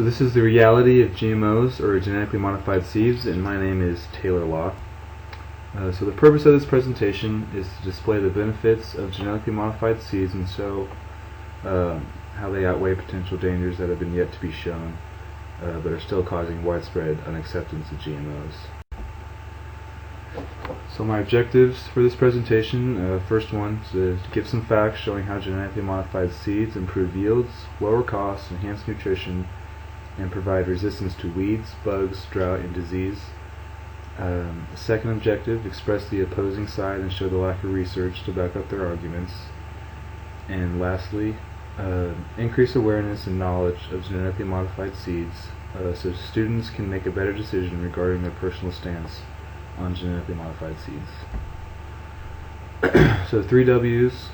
So this is the reality of GMOs, or genetically modified seeds, and my name is Taylor Locke. So the purpose of this presentation is to display the benefits of genetically modified seeds and show how they outweigh potential dangers that have been yet to be shown, but are still causing widespread unacceptance of GMOs. So my objectives for this presentation, first one is to give some facts showing how genetically modified seeds improve yields, lower costs, enhance nutrition, and provide resistance to weeds, bugs, drought, and disease. Second objective, express the opposing side and show the lack of research to back up their arguments. And lastly, increase awareness and knowledge of genetically modified seeds so students can make a better decision regarding their personal stance on genetically modified seeds. So 3 W's,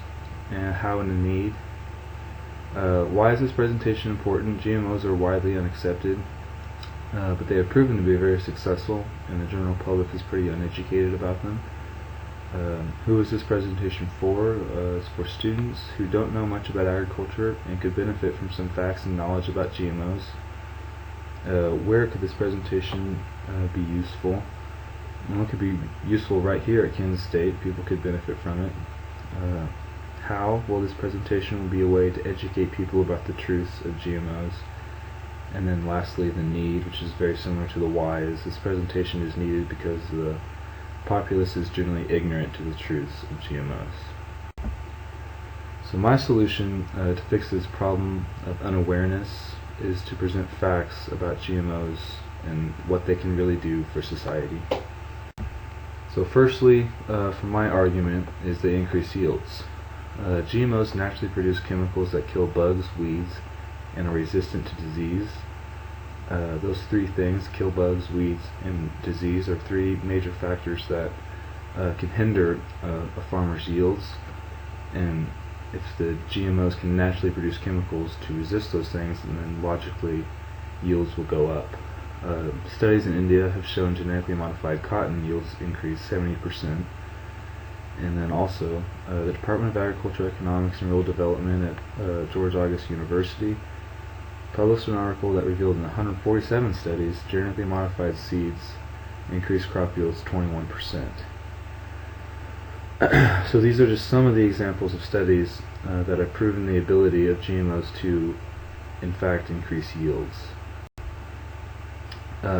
and how and the need. Why is this presentation important? GMOs are widely unaccepted, but they have proven to be very successful, and the general public is pretty uneducated about them. Who is this presentation for? It's for students who don't know much about agriculture and could benefit from some facts and knowledge about GMOs. Where could this presentation be useful? Well, it could be useful right here at Kansas State. People could benefit from it. How? Well, this presentation will be a way to educate people about the truths of GMOs. And then lastly, the need, which is very similar to the why, is this presentation is needed because the populace is generally ignorant to the truths of GMOs. So my solution to fix this problem of unawareness is to present facts about GMOs and what they can really do for society. So firstly, for my argument, is they increase yields. GMOs naturally produce chemicals that kill bugs, weeds, and are resistant to disease. Those 3 things, kill bugs, weeds, and disease, are 3 major factors that can hinder a farmer's yields. And if the GMOs can naturally produce chemicals to resist those things, then logically yields will go up. Studies in India have shown genetically modified cotton yields increase 70%. And then also, the Department of Agriculture, Economics, and Rural Development at George August University published an article that revealed in 147 studies genetically modified seeds increased crop yields 21%. So these are just some of the examples of studies that have proven the ability of GMOs to, in fact, increase yields.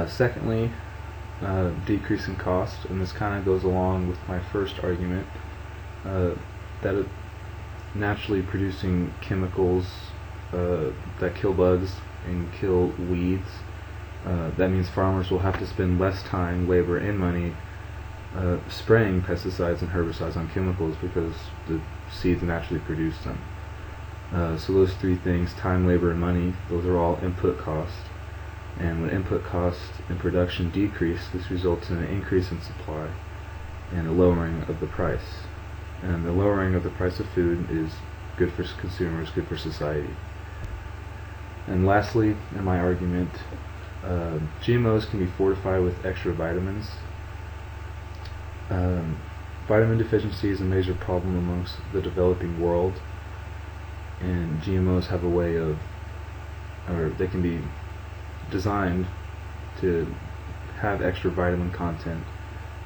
Secondly, decrease in cost, and this kind of goes along with my first argument, that naturally producing chemicals that kill bugs and kill weeds, that means farmers will have to spend less time, labor, and money spraying pesticides and herbicides on chemicals because the seeds naturally produce them. So those 3 things, time, labor, and money, those are all input costs. And when input costs in production decrease, this results in an increase in supply and a lowering of the price. And the lowering of the price of food is good for consumers, good for society. And lastly, in my argument, GMOs can be fortified with extra vitamins. Vitamin deficiency is a major problem amongst the developing world, and GMOs have a way of, or they can be designed to have extra vitamin content,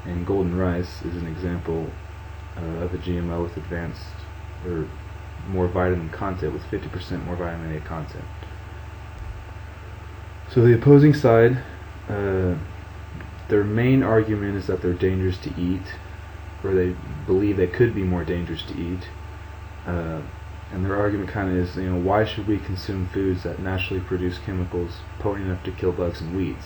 and golden rice is an example of a GMO with advanced or more vitamin content, with 50% more vitamin A content. So the opposing side, their main argument is that they're dangerous to eat, or they believe they could be more dangerous to eat. And their argument kind of is, why should we consume foods that naturally produce chemicals potent enough to kill bugs and weeds?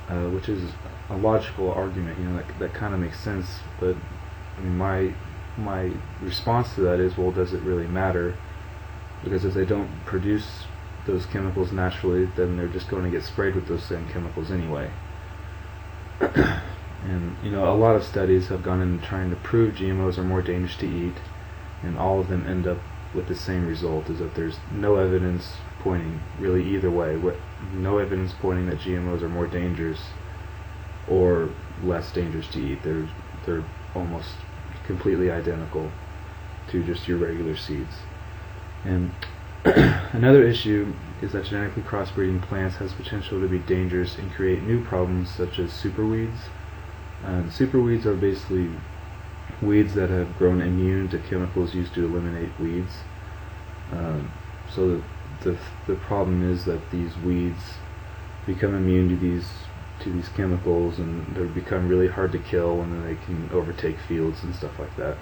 Which is a logical argument, that kind of makes sense. But I mean, my response to that is, well, does it really matter? Because if they don't produce those chemicals naturally, then they're just going to get sprayed with those same chemicals anyway. And a lot of studies have gone into trying to prove GMOs are more dangerous to eat, and all of them end up with the same result, is that there's no evidence pointing really either way. No evidence pointing that GMOs are more dangerous or less dangerous to eat. They're almost completely identical to just your regular seeds. And Another issue is that genetically crossbreeding plants has potential to be dangerous and create new problems such as superweeds. Superweeds are basically weeds that have grown immune to chemicals used to eliminate weeds. So the problem is that these weeds become immune to these chemicals, and they become really hard to kill, and then they can overtake fields and stuff like that.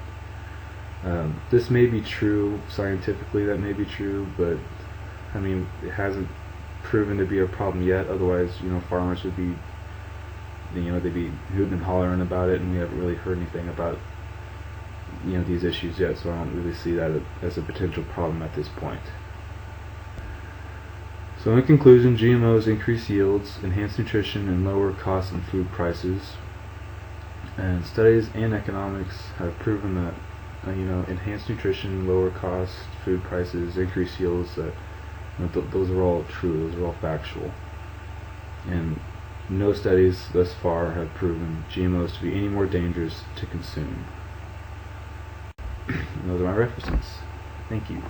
This may be true scientifically, that may be true, but I mean, it hasn't proven to be a problem yet. Otherwise, farmers would be, they'd be hooting and hollering about it, and we haven't really heard anything about, these issues yet. So I don't really see that as a potential problem at this point. So in conclusion, GMOs increase yields, enhance nutrition, and lower costs and food prices. And studies and economics have proven that enhanced nutrition, lower cost, food prices, increased yields, those are all true, those are all factual. And no studies thus far have proven GMOs to be any more dangerous to consume. And those are my references. Thank you.